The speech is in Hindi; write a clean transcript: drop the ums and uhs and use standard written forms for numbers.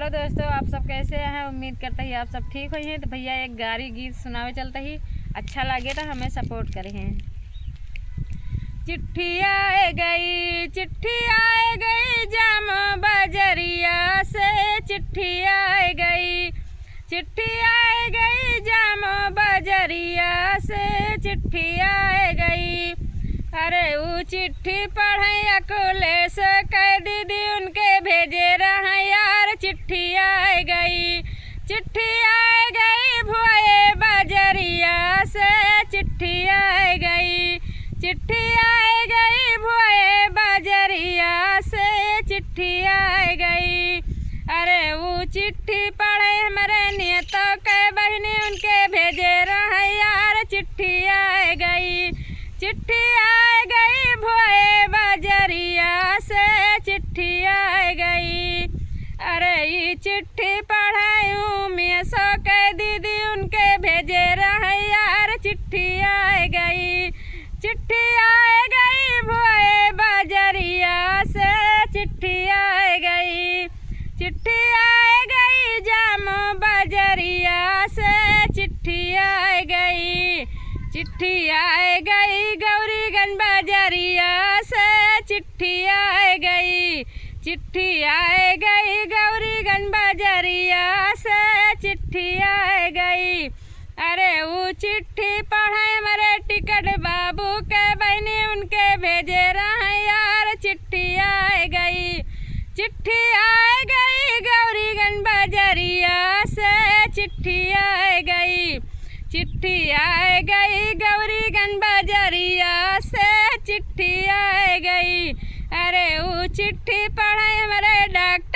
हेलो दोस्तों, आप सब कैसे हैं। उम्मीद करते ही आप सब ठीक हुई हैं। तो भैया एक गारी गीत सुनावे चलते ही अच्छा लगे तो हमें सपोर्ट करें हैं। चिट्ठी आए गई जाम बजरिया से, चिट्ठी आए गई जाम बजरिया से, चिट्ठी आए गई। अरे वो चिट्ठी पढ़े अकोले से कह दीदी उनके भेजे रहा यार। चिट्ठी आए गई भुए बजरिया से, चिट्ठी आए गई भुए बजरिया से, चिट्ठी आए गई। अरे वो चिट्ठी पढ़े हमारे नियतों के बहनी उनके भेजे रहा यार। चिट्ठी आए गई भुए बजरिया से, चिट्ठी आए गई। अरे ये चिट्ठी पढ़ायूँ मैं सो के दीदी उनके भेजे रहे यार। चिट्ठी आए गई भुए बजरिया से, चिट्ठी आए गई जाम बजरिया से, चिट्ठी आए गई गौरीगंज बजरिया से, चिट्ठी आए गई गौरीगंज बजरिया से, चिट्ठी आए गई। अरे वो चिट्ठी पढ़े हमारे टिकट बाबू के बहनी उनके भेजे रहे यार। चिट्ठी आए गई गौरीगंज बजरिया से, चिट्ठी आए गई गौरीगंज बजरिया से, चिट्ठी आए गई। अरे वो चिट्ठी पढ़े हमारे डॉक्टर